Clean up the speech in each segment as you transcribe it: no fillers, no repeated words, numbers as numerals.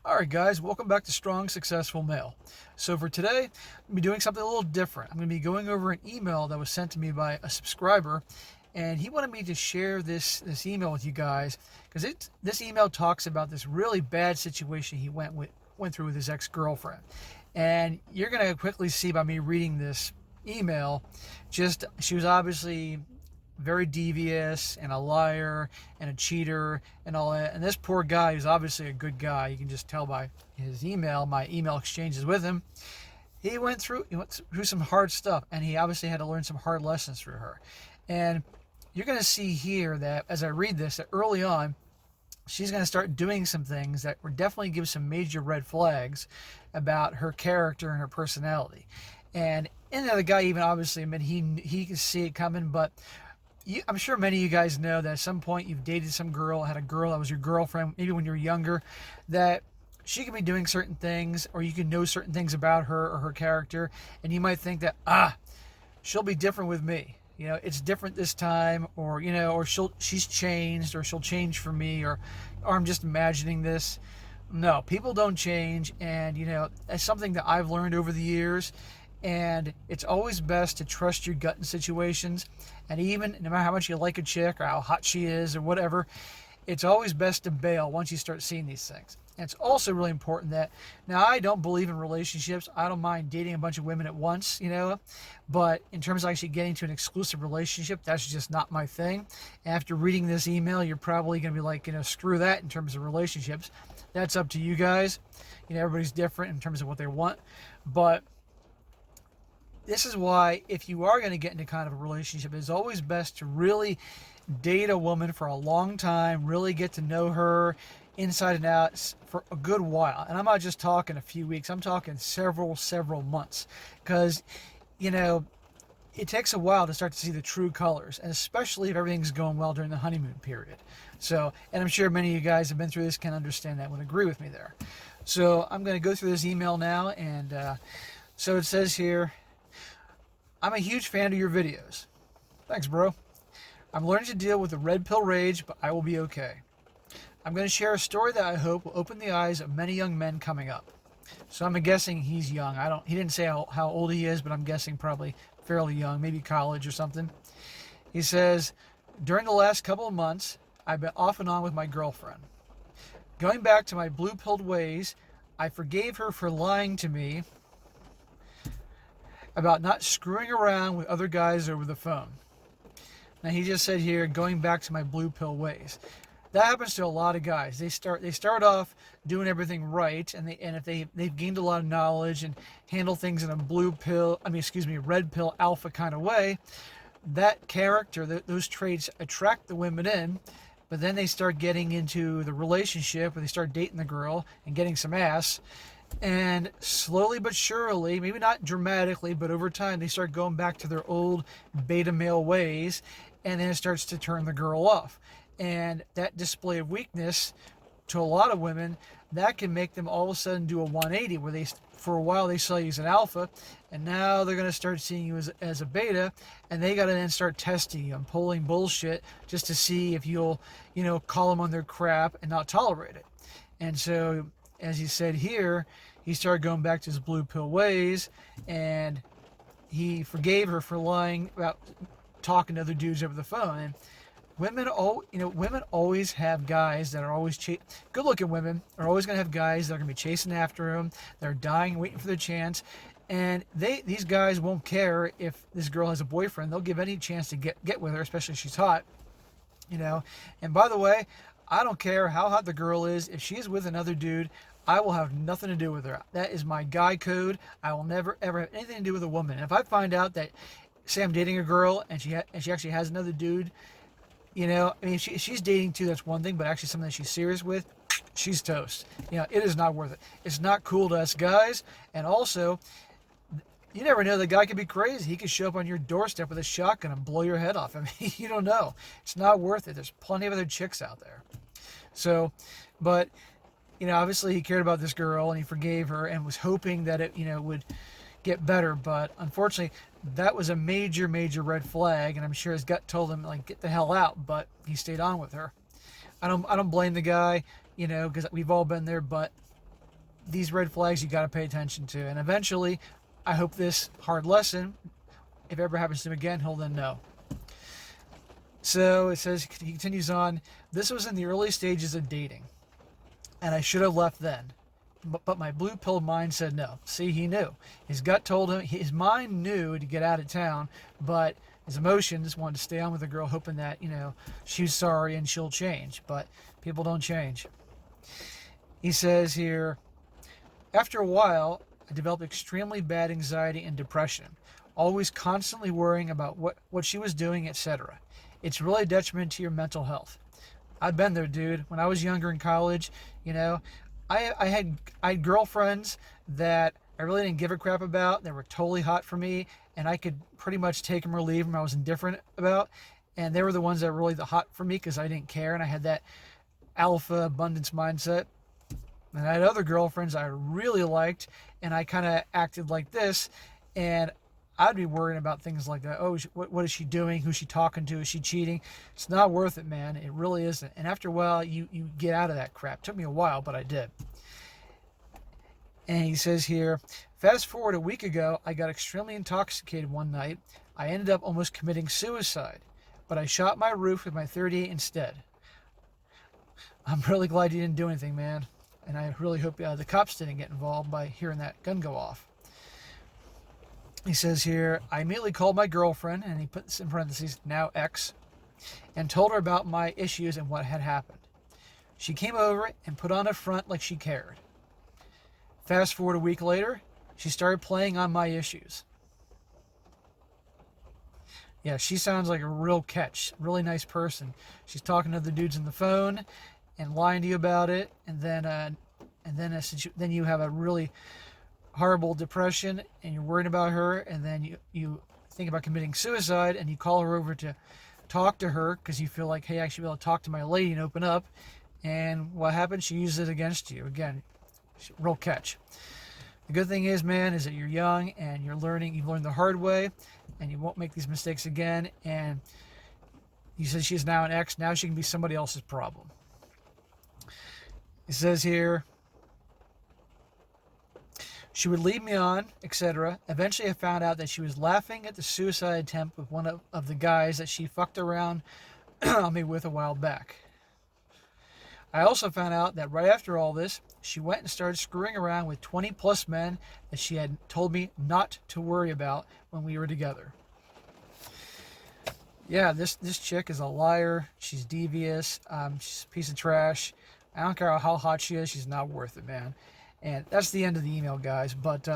Alright guys, welcome back to Strong Successful Male. So for today, I'm going to be doing something a little different. I'm going to be going over an email that was sent to me by a subscriber, and he wanted me to share this email with you guys because this email talks about this really bad situation he went through with his ex-girlfriend. And you're going to quickly see by me reading this email, just she was obviously very devious and a liar and a cheater and all that. And this poor guy, who's obviously a good guy, you can just tell by his email, my email exchanges with him, he went through some hard stuff, and he obviously had to learn some hard lessons through her. And you're going to see here that as I read this, that early on, she's going to start doing some things that would definitely give some major red flags about her character and her personality. And the guy even obviously admitted he could see it coming, but I'm sure many of you guys know that at some point you've dated some girl, had a girl that was your girlfriend, maybe when you were younger, that she could be doing certain things, or you can know certain things about her or her character, and you might think that, she'll be different with me. It's different this time, or, or she's changed, or she'll change for me, or I'm just imagining this. No, people don't change, and, that's something that I've learned over the years. And it's always best to trust your gut in situations. And even no matter how much you like a chick or how hot she is or whatever, it's always best to bail once you start seeing these things. And it's also really important that, now I don't believe in relationships. I don't mind dating a bunch of women at once, but in terms of actually getting to an exclusive relationship, that's just not my thing. After reading this email, you're probably going to be like, screw that in terms of relationships. That's up to you guys. Everybody's different in terms of what they want. But this is why, if you are going to get into kind of a relationship, it's always best to really date a woman for a long time, really get to know her inside and out for a good while. And I'm not just talking a few weeks, I'm talking several months. Because, it takes a while to start to see the true colors, and especially if everything's going well during the honeymoon period. So, and I'm sure many of you guys have been through this, can understand that, would agree with me there. So I'm going to go through this email now, and so it says here, I'm a huge fan of your videos. Thanks, bro. I'm learning to deal with the red pill rage, but I will be okay. I'm going to share a story that I hope will open the eyes of many young men coming up. So I'm guessing he's young. He didn't say how old he is, but I'm guessing probably fairly young, maybe college or something. He says, during the last couple of months, I've been off and on with my girlfriend. Going back to my blue-pilled ways, I forgave her for lying to me about not screwing around with other guys over the phone. Now he just said here, going back to my blue pill ways. That happens to a lot of guys. They start off doing everything right, and if they've gained a lot of knowledge and handle things in a red pill alpha kind of way, that character, those traits attract the women in. But then they start getting into the relationship, where they start dating the girl and getting some ass. And slowly but surely, maybe not dramatically, but over time, they start going back to their old beta male ways, and then it starts to turn the girl off. And that display of weakness, to a lot of women, that can make them all of a sudden do a 180, where for a while they saw you as an alpha, and now they're going to start seeing you as a beta, and they got to then start testing you and pulling bullshit just to see if you'll, call them on their crap and not tolerate it. And so, as he said here, he started going back to his blue pill ways, and he forgave her for lying about talking to other dudes over the phone. And women always have guys that are always good-looking women are always going to have guys that are going to be chasing after them. They're dying, waiting for their chance, and these guys won't care if this girl has a boyfriend. They'll give any chance to get with her, especially if she's hot. And by the way, I don't care how hot the girl is. If she's with another dude, I will have nothing to do with her. That is my guy code. I will never, ever have anything to do with a woman. And if I find out that, say I'm dating a girl and she actually has another dude, if she's dating too, that's one thing, but actually something that she's serious with, she's toast. It is not worth it. It's not cool to us guys. And also, you never know, the guy could be crazy. He could show up on your doorstep with a shotgun and blow your head off. You don't know. It's not worth it. There's plenty of other chicks out there. So, but, obviously he cared about this girl and he forgave her and was hoping that it, would get better. But unfortunately, that was a major red flag. And I'm sure his gut told him, get the hell out. But he stayed on with her. I don't blame the guy, because we've all been there. But these red flags you got to pay attention to. And eventually, I hope this hard lesson, if it ever happens to him again, he'll then know. So it says, he continues on, this was in the early stages of dating, and I should have left then. But my blue pill mind said no. See, he knew. His gut told him, his mind knew to get out of town, but his emotions wanted to stay on with the girl, hoping that, she's sorry and she'll change. But people don't change. He says here, after a while, I developed extremely bad anxiety and depression, always constantly worrying about what she was doing, etc. It's really a detriment to your mental health. I've been there, dude. When I was younger in college, I had girlfriends that I really didn't give a crap about. They were totally hot for me, and I could pretty much take them or leave them. I was indifferent about, and they were the ones that were really the hot for me because I didn't care, and I had that alpha abundance mindset. And I had other girlfriends I really liked, and I kind of acted like this, and I'd be worrying about things like that. Oh, what is she doing? Who's she talking to? Is she cheating? It's not worth it, man. It really isn't. And after a while, you get out of that crap. It took me a while, but I did. And he says here, fast forward a week ago, I got extremely intoxicated one night. I ended up almost committing suicide, but I shot my roof with my .38 instead. I'm really glad you didn't do anything, man. And I really hope the cops didn't get involved by hearing that gun go off. He says here, I immediately called my girlfriend, and he puts in parentheses, now ex, and told her about my issues and what had happened. She came over and put on a front like she cared. Fast forward a week later, she started playing on my issues. Yeah, she sounds like a real catch, really nice person. She's talking to other dudes on the phone and lying to you about it, and then you have a really horrible depression and you're worried about her, and then you think about committing suicide, and you call her over to talk to her because you feel like, hey, I should be able to talk to my lady and open up, and what happens? She uses it against you. Again, real catch. The good thing is, man, is that you're young and you've learned the hard way, and you won't make these mistakes again. And he says she's now an ex. Now she can be somebody else's problem. It says here, she would lead me on, etc. Eventually I found out that she was laughing at the suicide attempt with one of the guys that she fucked around on me with a while back. I also found out that right after all this, she went and started screwing around with 20 plus men that she had told me not to worry about when we were together. Yeah, this chick is a liar. She's devious. She's a piece of trash. I don't care how hot she is. She's not worth it, man. And that's the end of the email, guys. But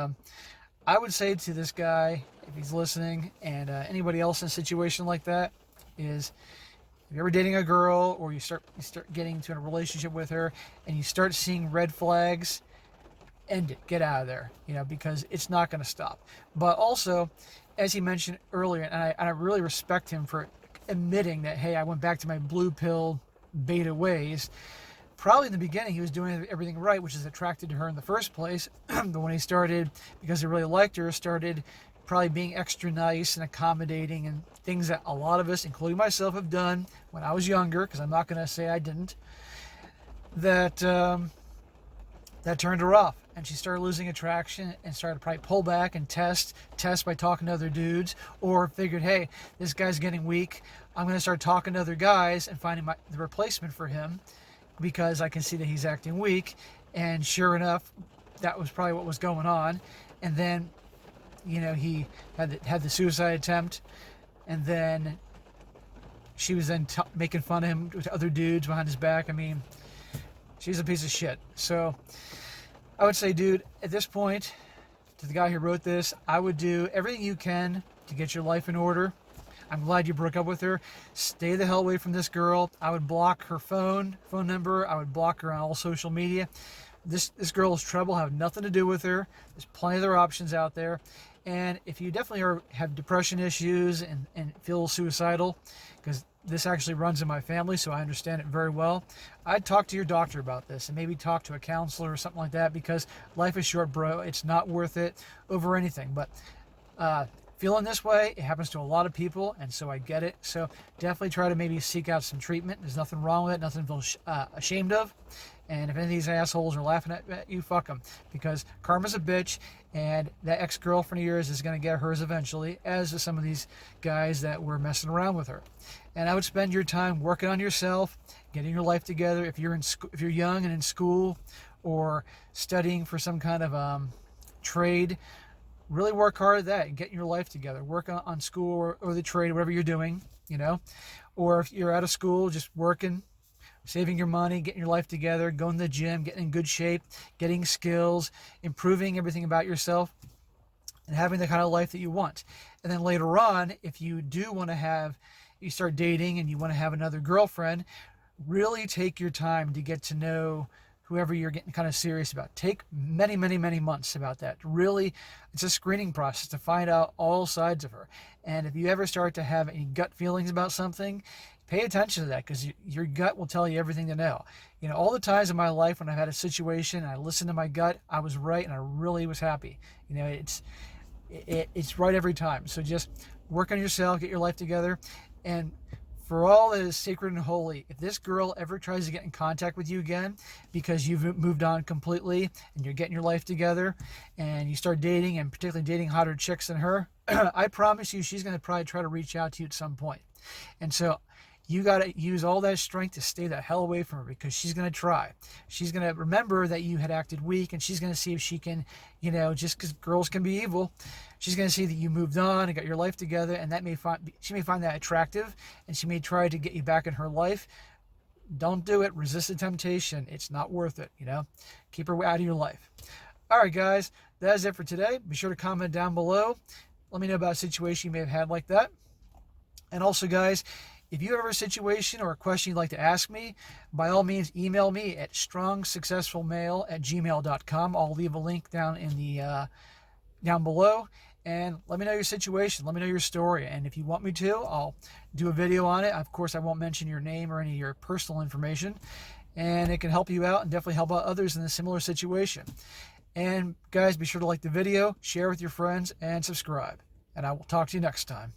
I would say to this guy, if he's listening, and anybody else in a situation like that, is if you're ever dating a girl, or you start getting into a relationship with her, and you start seeing red flags, end it. Get out of there, because it's not going to stop. But also, as he mentioned earlier, and I really respect him for admitting that, hey, I went back to my blue pill beta ways. Probably in the beginning, he was doing everything right, which is attracted to her in the first place. But when he started, because he really liked her, started probably being extra nice and accommodating, and things that a lot of us, including myself, have done when I was younger, because I'm not going to say I didn't, that turned her off. And she started losing attraction and started to probably pull back and test by talking to other dudes, or figured, hey, this guy's getting weak. I'm going to start talking to other guys and finding the replacement for him, because I can see that he's acting weak. And sure enough, that was probably what was going on. And then, he had the suicide attempt, and then she was then making fun of him to other dudes behind his back. I mean, she's a piece of shit. So I would say, dude, at this point, to the guy who wrote this, I would do everything you can to get your life in order. I'm glad you broke up with her. Stay the hell away from this girl. I would block her phone number. I would block her on all social media. This girl is trouble. Have nothing to do with her. There's plenty of other options out there. And if you definitely have depression issues and feel suicidal, because this actually runs in my family, so I understand it very well, I'd talk to your doctor about this, and maybe talk to a counselor or something like that, because life is short, bro. It's not worth it over anything. But feeling this way, it happens to a lot of people, and so I get it. So definitely try to maybe seek out some treatment. There's nothing wrong with it, nothing to feel ashamed of. And if any of these assholes are laughing at you, fuck them. Because karma's a bitch, and that ex-girlfriend of yours is going to get hers eventually, as is some of these guys that were messing around with her. And I would spend your time working on yourself, getting your life together. If you're if you're young and in school or studying for some kind of trade, really work hard at that and getting your life together. Work on school or the trade, whatever you're doing, you know. Or if you're out of school, just working, saving your money, getting your life together, going to the gym, getting in good shape, getting skills, improving everything about yourself, and having the kind of life that you want. And then later on, if you do want to you start dating and you want to have another girlfriend, really take your time to get to know whoever you're getting kind of serious about. Take many, many, many months about that. Really, it's a screening process to find out all sides of her. And if you ever start to have any gut feelings about something, pay attention to that, because your gut will tell you everything to know. You know, all the times in my life when I've had a situation and I listened to my gut, I was right and I really was happy. You know, it's right every time. So just work on yourself, get your life together. And for all that is sacred and holy, if this girl ever tries to get in contact with you again because you've moved on completely and you're getting your life together and you start dating, and particularly dating hotter chicks than her, I promise you she's going to probably try to reach out to you at some point. And so you got to use all that strength to stay the hell away from her, because she's going to try. She's going to remember that you had acted weak, and she's going to see if she can, you know, just because girls can be evil, she's going to see that you moved on and got your life together, and she may find that attractive, and she may try to get you back in her life. Don't do it. Resist the temptation. It's not worth it, you know. Keep her out of your life. All right, guys, that is it for today. Be sure to comment down below. Let me know about a situation you may have had like that. And also, guys, if you have a situation or a question you'd like to ask me, by all means, email me at strongsuccessfulmale@gmail.com. I'll leave a link down in the down below, and let me know your situation. Let me know your story, and if you want me to, I'll do a video on it. Of course, I won't mention your name or any of your personal information, and it can help you out and definitely help out others in a similar situation. And guys, be sure to like the video, share with your friends, and subscribe. And I will talk to you next time.